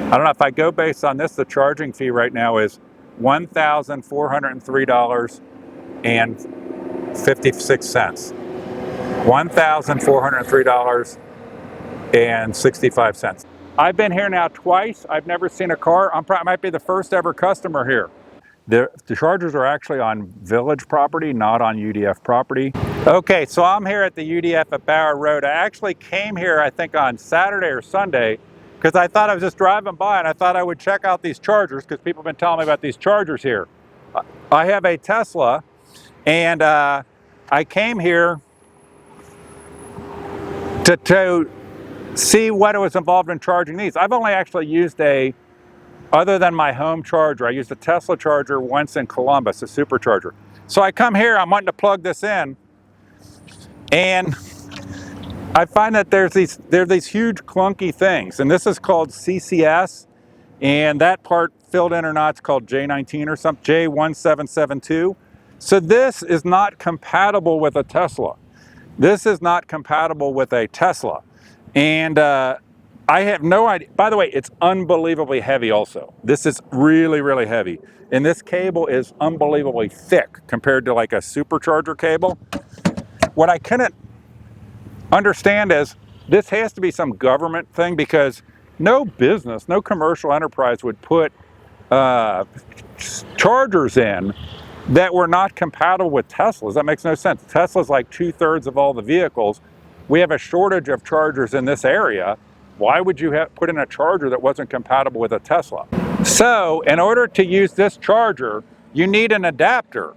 I don't know if I go based on this, the charging fee right now is $1,403.56. $1,403.65. I've been here now twice. I've never seen a car. I might be the first ever customer here. The chargers are actually on village property, not on UDF property. Okay, so I'm here at the UDF at Bauer Road. I actually came here, I think, on Saturday or Sunday, because I thought I was just driving by and I thought I would check out these chargers because people have been telling me about these chargers here. I have a Tesla, and I came here to see what was involved in charging these. I've only actually used other than my home charger, I used a Tesla charger once in Columbus, a supercharger. So I come here, I'm wanting to plug this in, and I find that there are these huge clunky things, and this is called CCS, and that part filled in or not is called J19 or something, J1772. So this is not compatible with a Tesla. This is not compatible with a Tesla. And I have no idea. By the way, it's unbelievably heavy also. This is really, really heavy. And this cable is unbelievably thick compared to like a supercharger cable. What I couldn't understand is this has to be some government thing, because no business, no commercial enterprise would put chargers in that were not compatible with Teslas. That makes no sense. Tesla's like 2/3 of all the vehicles. We have a shortage of chargers in this area. Why would you put in a charger that wasn't compatible with a Tesla? So in order to use this charger, you need an adapter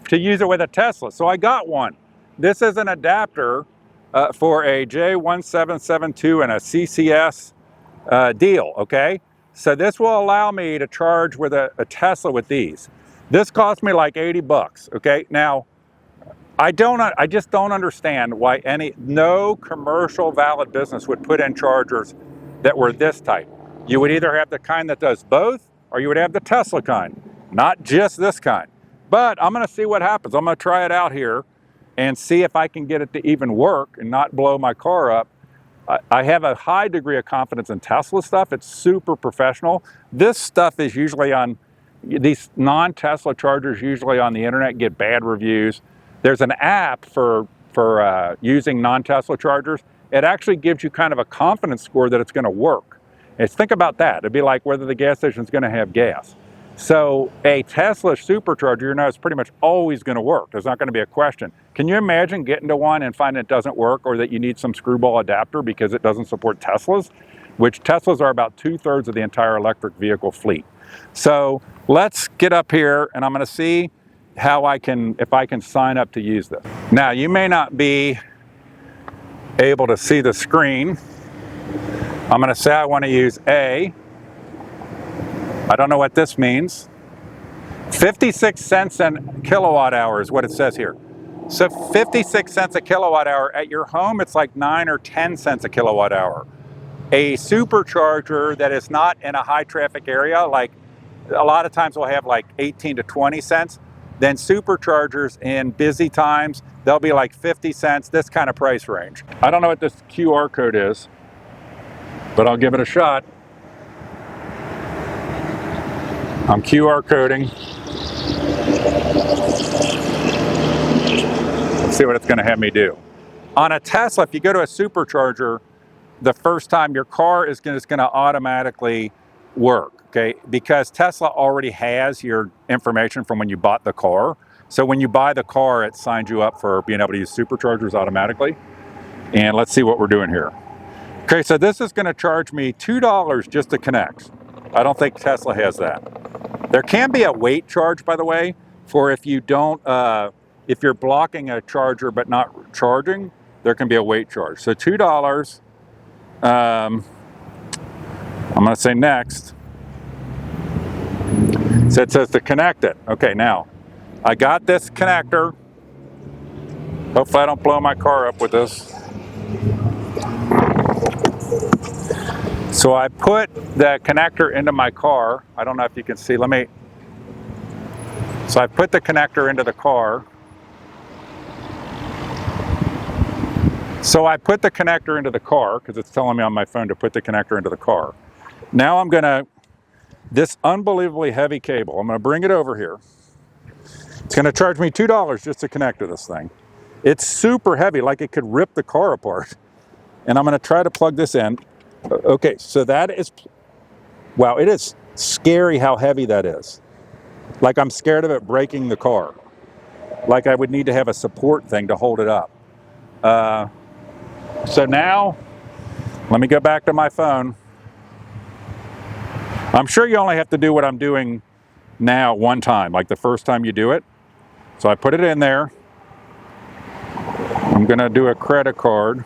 to use it with a Tesla. So I got one. This is an adapter for a J1772 and a CCS deal, okay? So this will allow me to charge with a Tesla with these. This cost me like 80 bucks, okay? Now, I just don't understand why no commercial valid business would put in chargers that were this type. You would either have the kind that does both, or you would have the Tesla kind, not just this kind. But I'm gonna see what happens. I'm gonna try it out here and see if I can get it to even work and not blow my car up. I have a high degree of confidence in Tesla stuff. It's super professional. This stuff is usually on, these non-Tesla chargers usually on the internet get bad reviews. There's an app for using non-Tesla chargers. It actually gives you kind of a confidence score that it's gonna work. Think about that. It'd be like whether the gas station's gonna have gas. So a Tesla supercharger, you know, it's pretty much always gonna work. There's not gonna be a question. Can you imagine getting to one and finding it doesn't work, or that you need some screwball adapter because it doesn't support Teslas, which Teslas are about 2/3 of the entire electric vehicle fleet. So let's get up here and I'm gonna see how if I can sign up to use this. Now, you may not be able to see the screen. I'm gonna say I wanna use A. I don't know what this means. 56 cents a kilowatt hour is what it says here. So 56 cents a kilowatt hour. At your home, it's like 9 or 10 cents a kilowatt hour. A supercharger that is not in a high traffic area, like a lot of times we'll have like 18 to 20 cents. Then superchargers in busy times, they'll be like 50 cents, this kind of price range. I don't know what this QR code is, but I'll give it a shot. I'm QR coding. Let's see what it's gonna have me do. On a Tesla, if you go to a supercharger, the first time your car is gonna automatically work, okay? Because Tesla already has your information from when you bought the car. So when you buy the car, it signs you up for being able to use superchargers automatically. And let's see what we're doing here. Okay, so this is gonna charge me $2 just to connect. I don't think Tesla has that. There can be a wait charge, by the way, for if you don't, if you're blocking a charger but not charging, there can be a wait charge. So $2, I'm gonna say next. So it says to connect it. Okay, now, I got this connector. Hopefully I don't blow my car up with this. So I put the connector into my car. I don't know if you can see, so I put the connector into the car. So I put the connector into the car because it's telling me on my phone to put the connector into the car. Now I'm gonna, this unbelievably heavy cable, I'm gonna bring it over here. It's gonna charge me $2 just to connect to this thing. It's super heavy, like it could rip the car apart. And I'm gonna try to plug this in. Okay, so that is, wow, it is scary how heavy that is. Like I'm scared of it breaking the car. Like I would need to have a support thing to hold it up. So now, let me go back to my phone. I'm sure you only have to do what I'm doing now one time, like the first time you do it. So I put it in there. I'm gonna do a credit card.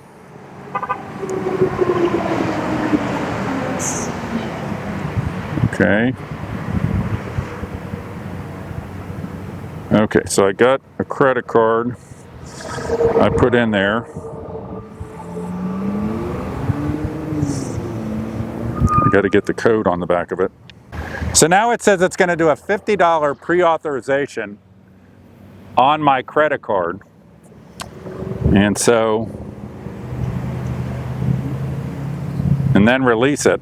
Okay. Okay, so I got a credit card I put in there. I got to get the code on the back of it. So now it says it's going to do a $50 pre-authorization on my credit card. And so, and then release it.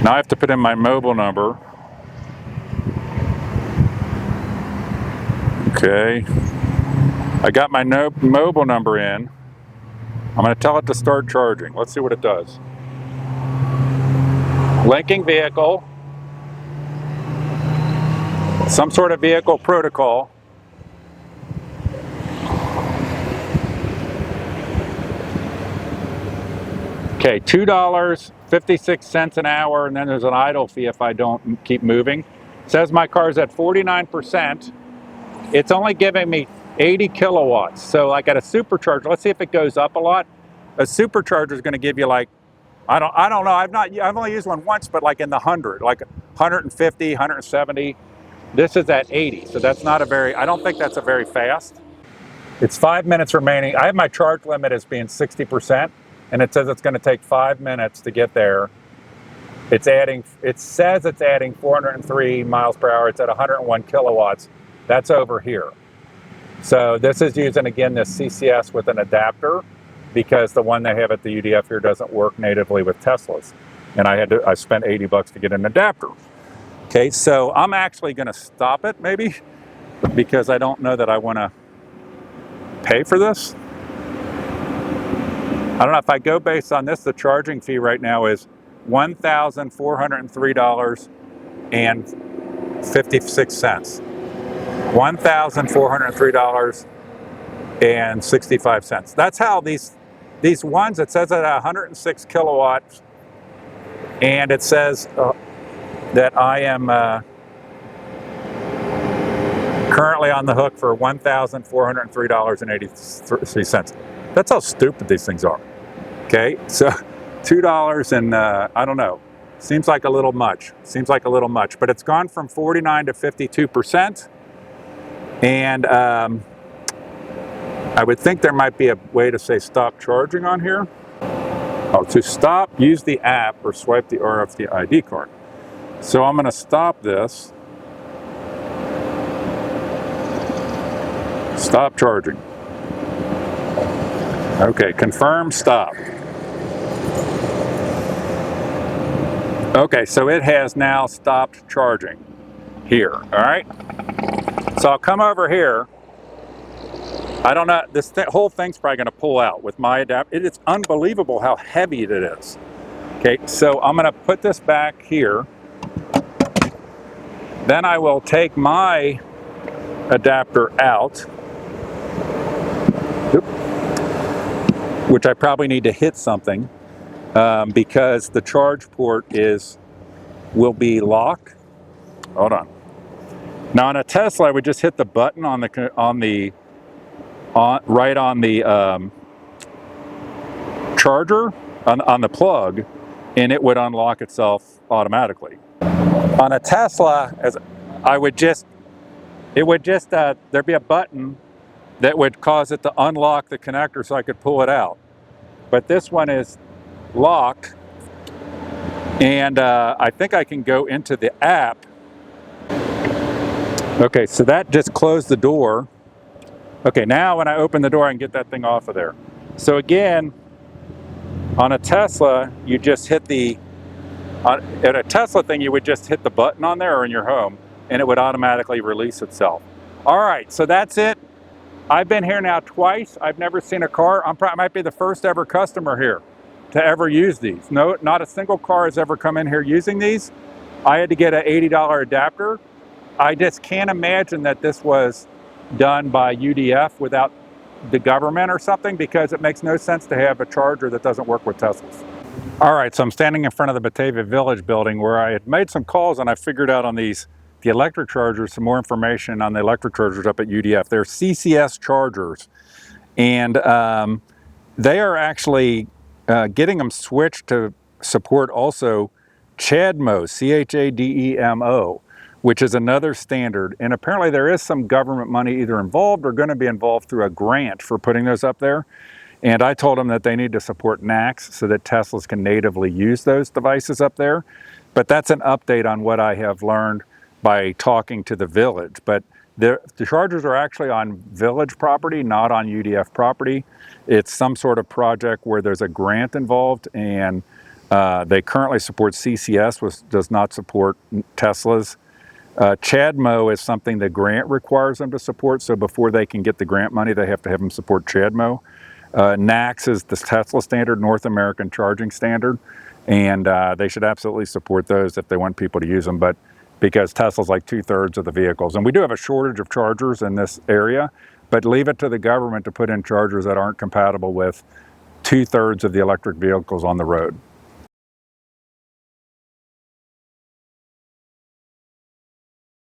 Now I have to put in my mobile number. Okay. I got my mobile number in. I'm going to tell it to start charging. Let's see what it does. Linking vehicle. Some sort of vehicle protocol. Okay, $2.56 an hour, and then there's an idle fee if I don't keep moving. It says my car's at 49%. It's only giving me 80 kilowatts. So like at a supercharger, let's see if it goes up a lot. A supercharger is going to give you like, I don't know. I've only used one once, but like in the 100, like 150, 170. This is at 80, so that's not a very, I don't think that's a very fast. It's 5 minutes remaining. I have my charge limit as being 60%, and it says it's going to take 5 minutes to get there. It says it's adding 403 miles per hour. It's at 101 kilowatts. That's over here. So this is using, again, this CCS with an adapter, because the one they have at the UDF here doesn't work natively with Teslas. And I spent 80 bucks to get an adapter. Okay, so I'm actually going to stop it maybe, because I don't know that I want to pay for this. I don't know if I go based on this, the charging fee right now is $1,403.56. $1,403.65. That's how these ones, it says at 106 kilowatts, and it says that I am currently on the hook for $1,403.83. That's how stupid these things are. Okay, so $2 and I don't know. Seems like a little much. But it's gone from 49 to 52%. And I would think there might be a way to say stop charging on here. Oh, to stop, use the app or swipe the RFID ID card. So I'm going to stop this. Stop charging. Okay, confirm stop. Okay, so it has now stopped charging here, all right? So I'll come over here. I don't know, this whole thing's probably gonna pull out with my adapter. It's unbelievable how heavy it is. Okay, so I'm gonna put this back here. Then I will take my adapter out, which I probably need to hit something because the charge port will be locked. Hold on. Now on a Tesla, I would just hit the button right on the charger on the plug, and it would unlock itself automatically. On a Tesla, there'd be a button that would cause it to unlock the connector so I could pull it out. But this one is locked, and I think I can go into the app. Okay, so that just closed the door. Okay, now when I open the door, I can get that thing off of there. So again, On a Tesla, you just hit at a Tesla thing, you would just hit the button on there or in your home, and it would automatically release itself. All right, so that's it. I've been here now twice. I've never seen a car. I might be the first ever customer here to ever use these. No, not a single car has ever come in here using these. I had to get an $80 adapter. I just can't imagine that this was done by UDF without the government or something, because it makes no sense to have a charger that doesn't work with Teslas. All right, so I'm standing in front of the Batavia Village building where I had made some calls, and I figured out on the electric chargers some more information on the electric chargers up at UDF. They're CCS chargers, and they are actually getting them switched to support also CHAdeMO, CHAdeMO, which is another standard. And apparently there is some government money either involved or going to be involved through a grant for putting those up there. And I told them that they need to support NACS so that Teslas can natively use those devices up there. But that's an update on what I have learned by talking to the village. But the chargers are actually on village property, not on UDF property. It's some sort of project where there's a grant involved, and they currently support CCS, which does not support Teslas. CHAdeMO is something the grant requires them to support, so before they can get the grant money, they have to have them support CHAdeMO. NACS is the Tesla standard, North American Charging Standard, and they should absolutely support those if they want people to use them, but because Tesla's like 2/3 of the vehicles. And we do have a shortage of chargers in this area, but leave it to the government to put in chargers that aren't compatible with 2/3 of the electric vehicles on the road.